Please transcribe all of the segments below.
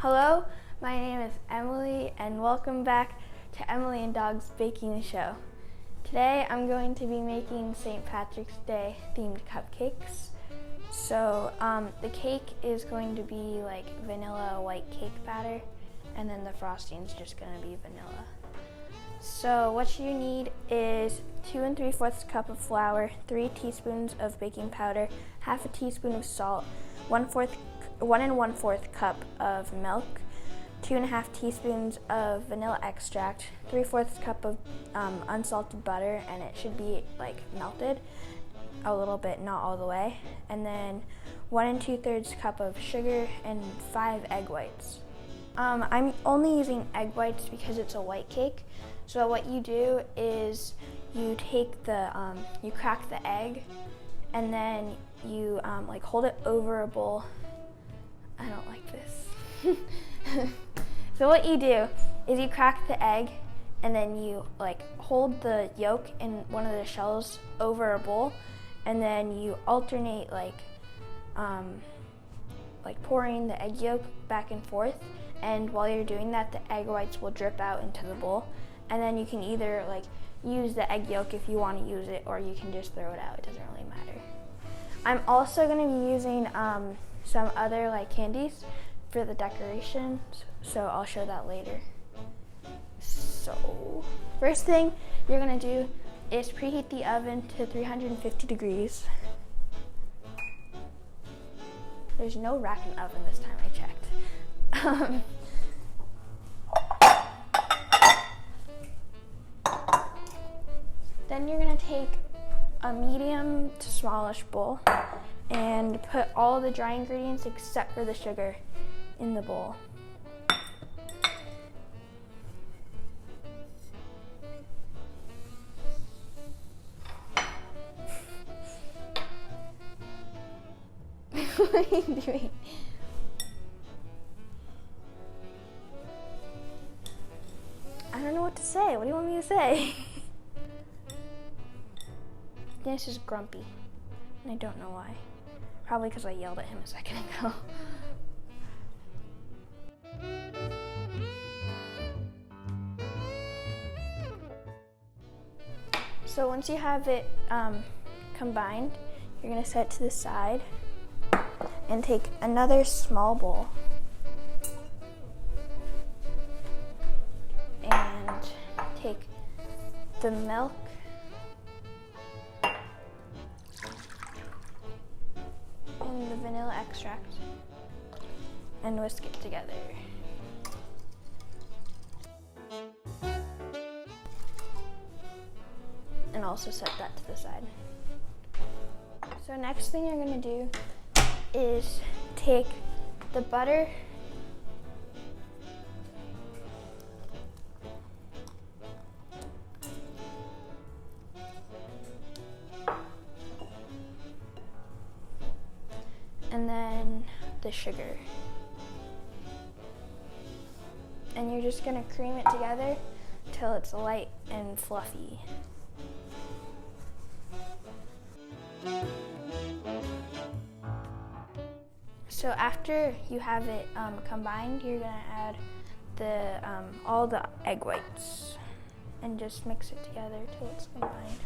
Hello, my name is Emily and welcome back to Emily and Dog's Baking Show. Today I'm going to be making St. Patrick's Day themed cupcakes. So the cake is going to be like vanilla white cake batter, and then the frosting is just going to be vanilla. So what you need is 2 3/4 cup of flour, 3 teaspoons of baking powder, half a teaspoon of salt, 1 1/4 cup of milk, 2 1/2 teaspoons of vanilla extract, 3/4 cup of unsalted butter, and it should be like melted a little bit, not all the way, and then 1 2/3 cup of sugar and 5 egg whites. I'm only using egg whites because it's a white cake. So what you do is you take you crack the egg, and then you like hold it over a bowl. I don't like this. So what you do is you crack the egg, and then you like hold the yolk in one of the shells over a bowl, and then you alternate like pouring the egg yolk back and forth. And while you're doing that, the egg whites will drip out into the bowl. And then you can either like use the egg yolk if you want to use it, or you can just throw it out. It doesn't really matter. I'm also going to be using some other like candies for the decorations, so I'll show that later. So first thing you're going to do is preheat the oven to 350 degrees. There's no rack in the oven this time, I checked. Then you're going to take a medium to smallish bowl and put all the dry ingredients except for the sugar in the bowl. What are you doing? I don't know what to say. What do you want me to say? Dennis is grumpy, and I don't know why. Probably because I yelled at him a second ago. So once you have it combined, you're going to set it to the side and take another small bowl and take the milk and the vanilla extract and whisk it together. And also set that to the side. So next thing you're going to do is take the butter and then the sugar. And you're just going to cream it together till it's light and fluffy. So after you have it combined, you're going to add all the egg whites and just mix it together till it's combined.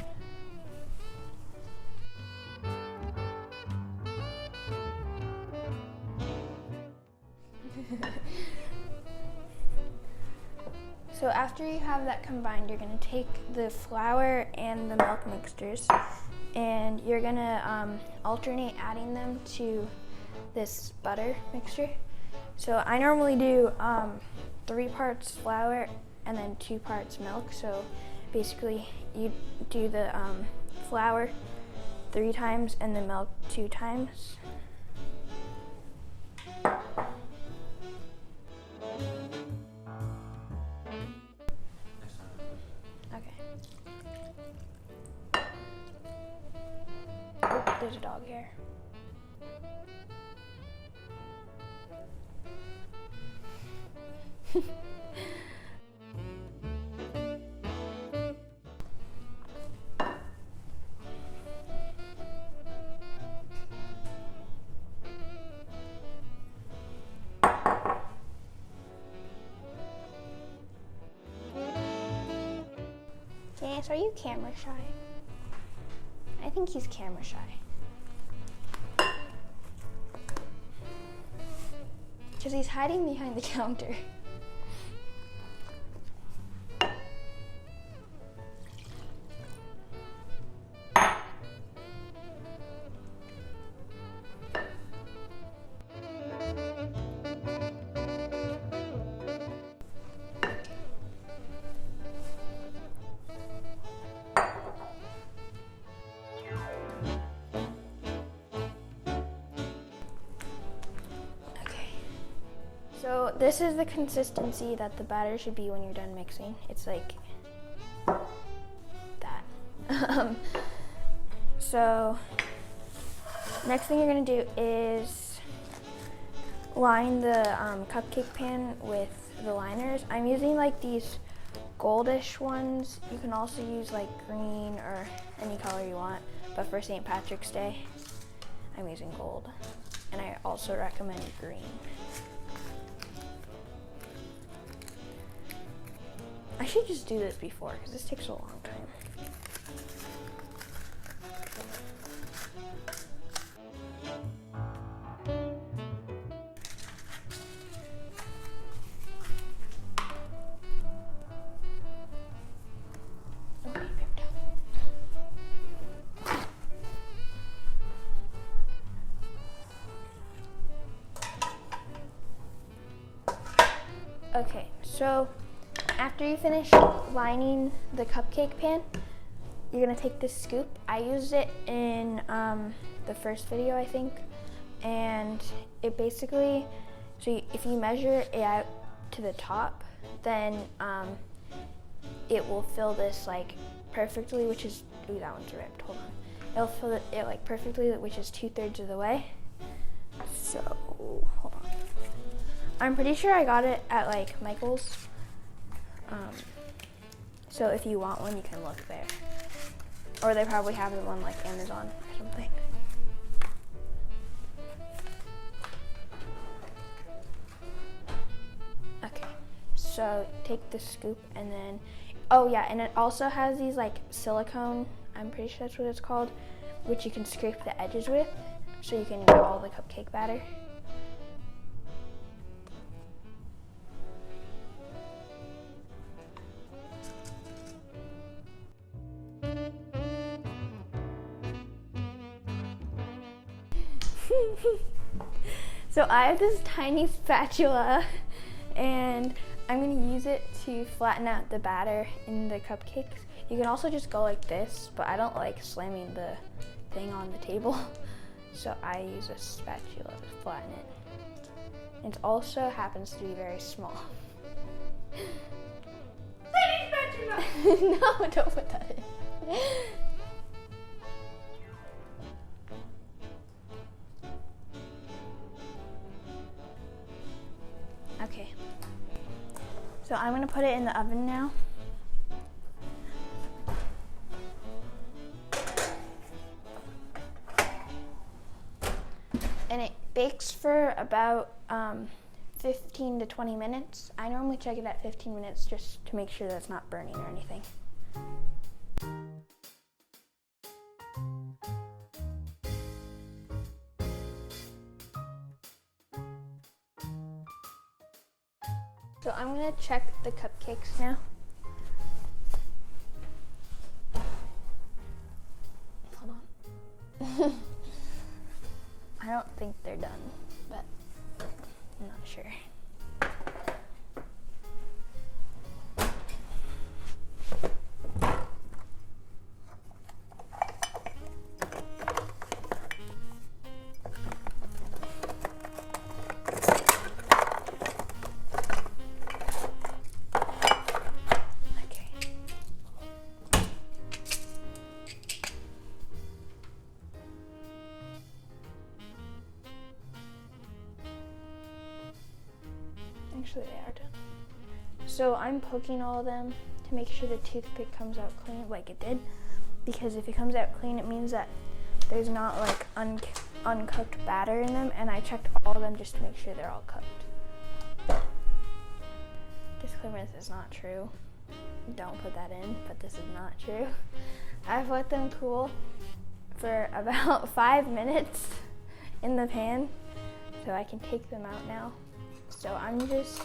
So after you have that combined, you're going to take the flour and the milk mixtures, and you're going to alternate adding them to this butter mixture. So I normally do 3 parts flour and then 2 parts milk. So basically you do the flour 3 times and the milk 2 times. There's a dog here. Janice, are you camera shy? I think he's camera shy. Because he's hiding behind the counter. So this is the consistency that the batter should be when you're done mixing. It's like that. So next thing you're gonna do is line the cupcake pan with the liners. I'm using like these goldish ones. You can also use like green or any color you want, but for St. Patrick's Day, I'm using gold. And I also recommend green. I should just do this before, because this takes a long time. Okay, so after you finish lining the cupcake pan, you're gonna take this scoop. I used it in the first video, I think, and it basically, so if you measure it out to the top, then it will fill this like perfectly, which is, ooh, that one's ripped, hold on. It'll fill it like perfectly, which is 2/3 of the way. So, hold on. I'm pretty sure I got it at like Michael's. So if you want one, you can look there. Or they probably have it on like Amazon or something. Okay, so take the scoop and then, oh yeah, and it also has these like silicone, I'm pretty sure that's what it's called, which you can scrape the edges with, so you can get all the cupcake batter. So I have this tiny spatula and I'm gonna use it to flatten out the batter in the cupcakes. You can also just go like this, but I don't like slamming the thing on the table. So I use a spatula to flatten it. It also happens to be very small. No, don't put that in. Okay, so I'm gonna put it in the oven now. And it bakes for about 15 to 20 minutes. I normally check it at 15 minutes just to make sure that it's not burning or anything. So I'm gonna check the cupcakes now. Hold on. I don't think they're done, but I'm not sure. Actually, they are done. So I'm poking all of them to make sure the toothpick comes out clean like it did, because if it comes out clean, it means that there's not like uncooked batter in them, and I checked all of them just to make sure they're all cooked. Disclaimer, this is not true. don't put that in, but this is not true. I've let them cool for about 5 minutes in the pan, so I can take them out now. So I'm just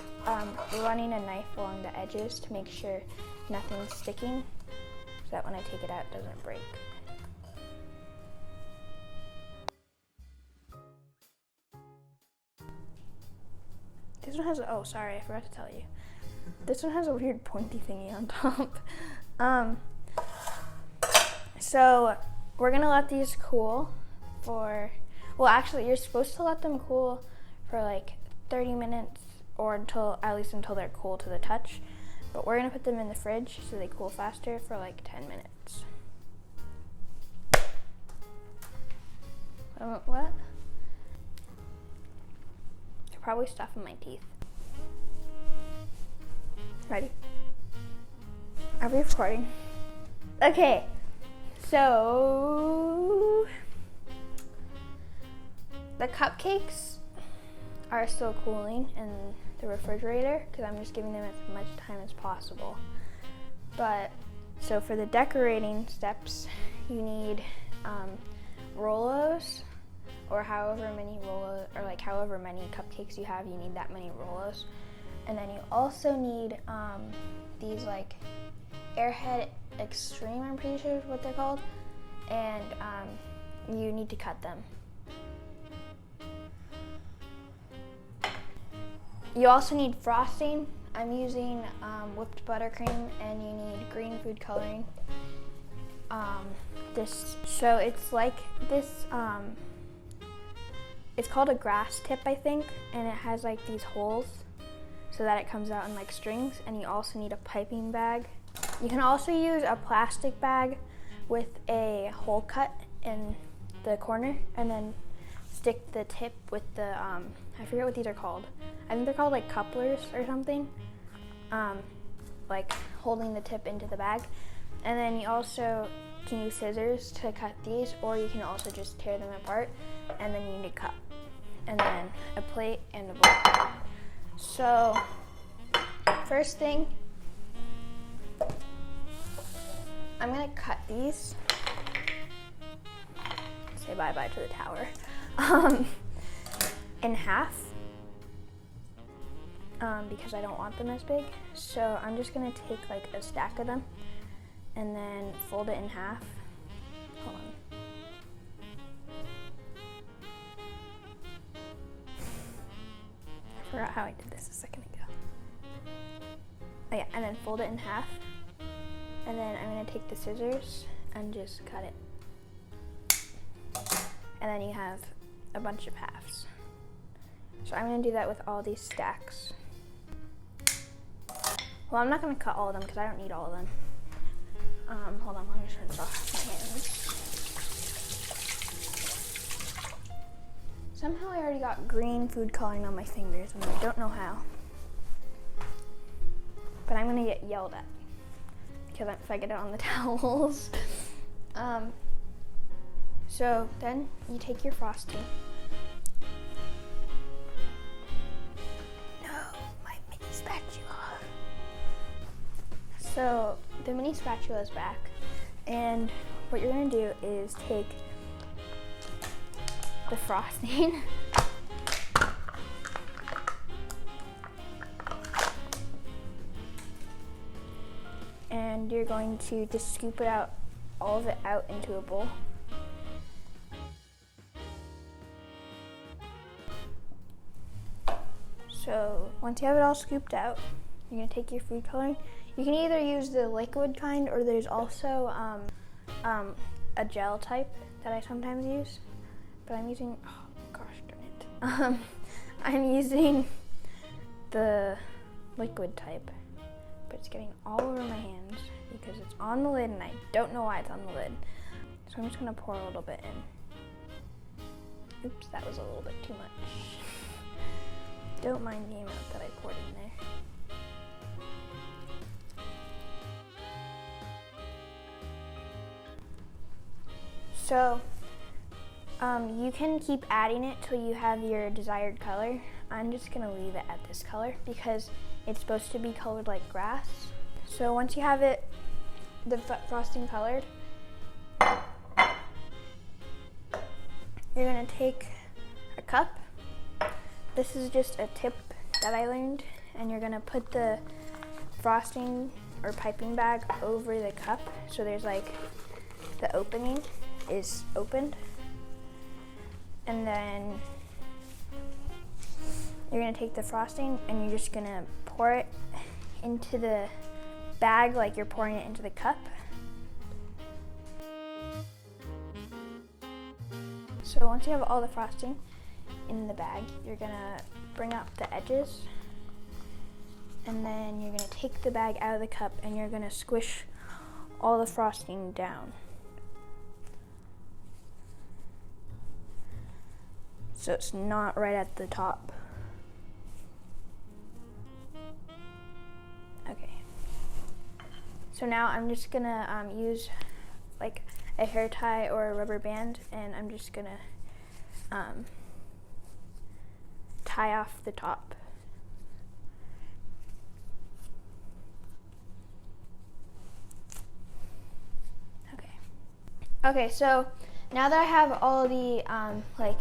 running a knife along the edges to make sure nothing's sticking, so that when I take it out, it doesn't break. This one has, oh sorry, I forgot to tell you. This one has a weird pointy thingy on top. So we're gonna let these cool for, well actually you're supposed to let them cool for like 30 minutes or at least until they're cool to the touch. But we're gonna put them in the fridge so they cool faster for like 10 minutes. What? They're probably stuff in my teeth. Ready? Are we recording? Okay, so the cupcakes are still cooling in the refrigerator because I'm just giving them as much time as possible. But so for the decorating steps, you need Rolos, or however many Rolos, or like however many cupcakes you have, you need that many Rolos. And then you also need these like Airhead Extreme, I'm pretty sure is what they're called, and you need to cut them. You also need frosting. I'm using whipped buttercream, and you need green food coloring. So it's like this, it's called a grass tip, I think, and it has like these holes so that it comes out in like strings, and you also need a piping bag. You can also use a plastic bag with a hole cut in the corner, and then stick the tip with the, I forget what these are called. I think they're called like couplers or something, like holding the tip into the bag. And then you also can use scissors to cut these, or you can also just tear them apart, and then you need a cup, and then a plate and a bowl. So, first thing, I'm gonna cut these. Say bye-bye to the tower. In half, because I don't want them as big. So I'm just gonna take like a stack of them and then fold it in half. Hold on. I forgot how I did this a second ago. Oh yeah, and then fold it in half. And then I'm gonna take the scissors and just cut it. And then you have a bunch of halves. So I'm gonna do that with all these stacks. Well, I'm not gonna cut all of them because I don't need all of them. Hold on, let me turn this off my hands. Somehow I already got green food coloring on my fingers and I don't know how. But I'm gonna get yelled at because if I get it on the towels. So then you take your frosting. No, my mini spatula. So the mini spatula is back, and what you're gonna do is take the frosting and you're going to just scoop it out, all of it out into a bowl. So once you have it all scooped out, you're gonna take your food coloring. You can either use the liquid kind, or there's also a gel type that I sometimes use. But I'm using, oh gosh darn it. I'm using the liquid type, but it's getting all over my hands because it's on the lid and I don't know why it's on the lid. So I'm just gonna pour a little bit in. Oops, that was a little bit too much. Don't mind the amount that I poured in there. So you can keep adding it till you have your desired color. I'm just gonna leave it at this color because it's supposed to be colored like grass. So once you have it, the frosting colored, you're gonna take a cup. This is just a tip that I learned, and you're gonna put the frosting or piping bag over the cup, so there's like the opening is opened, and then you're gonna take the frosting and you're just gonna pour it into the bag like you're pouring it into the cup. So once you have all the frosting in the bag, you're gonna bring up the edges, and then you're gonna take the bag out of the cup and you're gonna squish all the frosting down. So it's not right at the top. Okay. So now I'm just gonna use like a hair tie or a rubber band, and I'm just gonna tie off the top. Okay, so now that I have all the like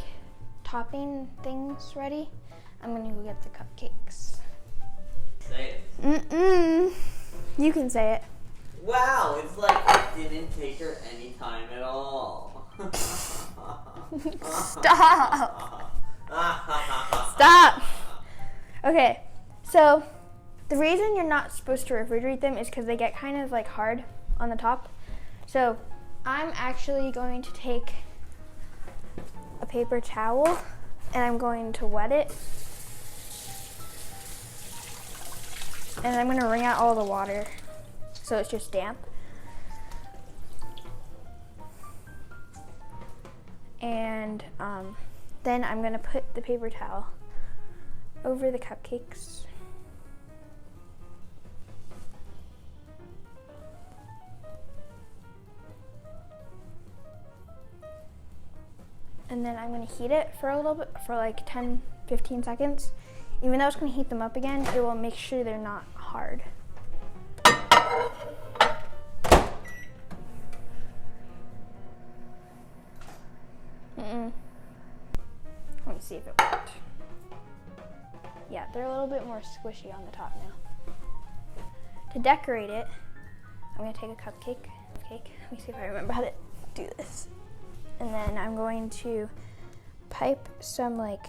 topping things ready, I'm gonna go get the cupcakes. Say it. You can say it. Wow, it's like it didn't take her any time at all. Stop. Stop. Okay, so the reason you're not supposed to refrigerate them is because they get kind of like hard on the top. So I'm actually going to take a paper towel and I'm going to wet it. And I'm gonna wring out all the water so it's just damp. And then I'm gonna put the paper towel over the cupcakes. And then I'm gonna heat it for a little bit, for like 10-15 seconds. Even though it's gonna heat them up again, it will make sure they're not hard. Let me see if it worked. Yeah, they're a little bit more squishy on the top now. To decorate it, I'm gonna take a cupcake. Let me see if I remember how to do this. And then I'm going to pipe some like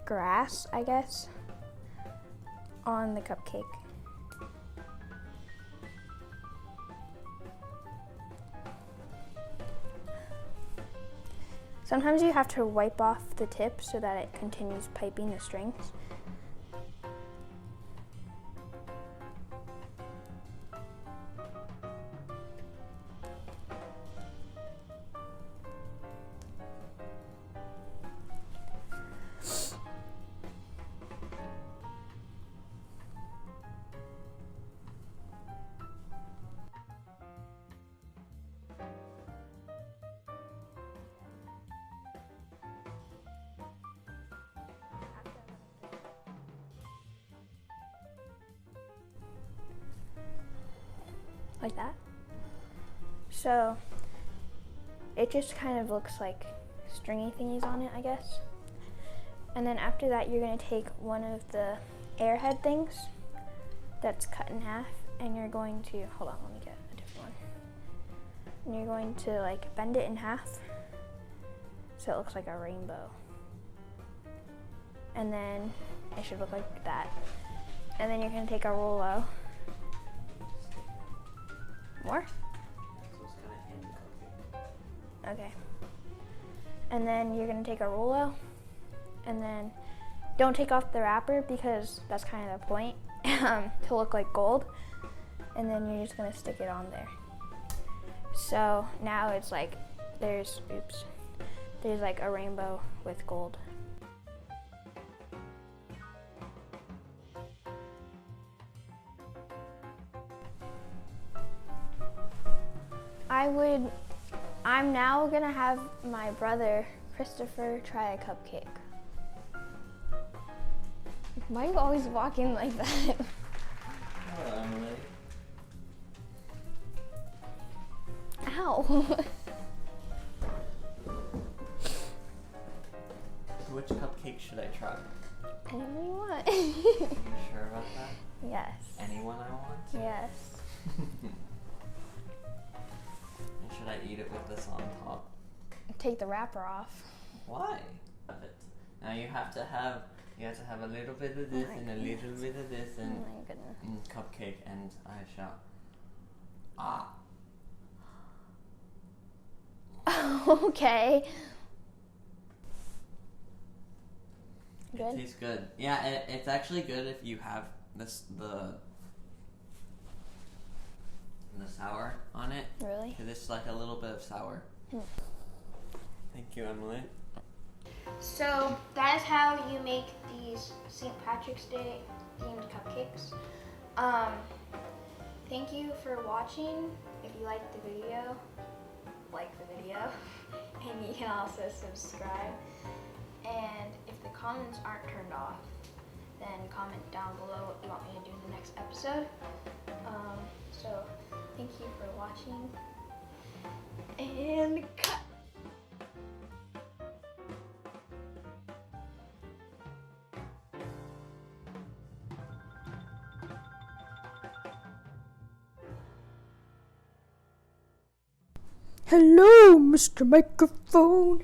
grass, I guess, on the cupcake. Sometimes you have to wipe off the tip so that it continues piping the strings. Like that. So it just kind of looks like stringy thingies on it, I guess. And then after that, you're gonna take one of the airhead things that's cut in half, and you're going to, hold on, let me get a different one. And you're going to like bend it in half so it looks like a rainbow. And then it should look like that. And then you're gonna take a Rolo. More? Okay. And then you're gonna take a Rolo, and then don't take off the wrapper because that's kind of the point, to look like gold. And then you're just gonna stick it on there. So now it's like there's like a rainbow with gold. I'm now gonna have my brother, Christopher, try a cupcake. Why are you always walking like that? Hello, Emily. Ow. Which cupcake should I try? Anyone you want. Are you sure about that? Yes. Anyone I want? Yes. And should I eat it with this on top? Take the wrapper off. Why? Now you have to have a little bit of this and a little bit of this Oh and my goodness. cupcake, and I shall. Okay. Good? It tastes good. Yeah, it's actually good if you have the sour on it. Really? Because it's like a little bit of sour. Thank you, Emily. So that is how you make these St. Patrick's Day themed cupcakes. Thank you for watching. If you liked the video, like the video, and you can also subscribe. And if the comments aren't turned off, then comment down below what you want me to do in the next episode. So thank you for watching, and cut. Hello, Mr. Microphone.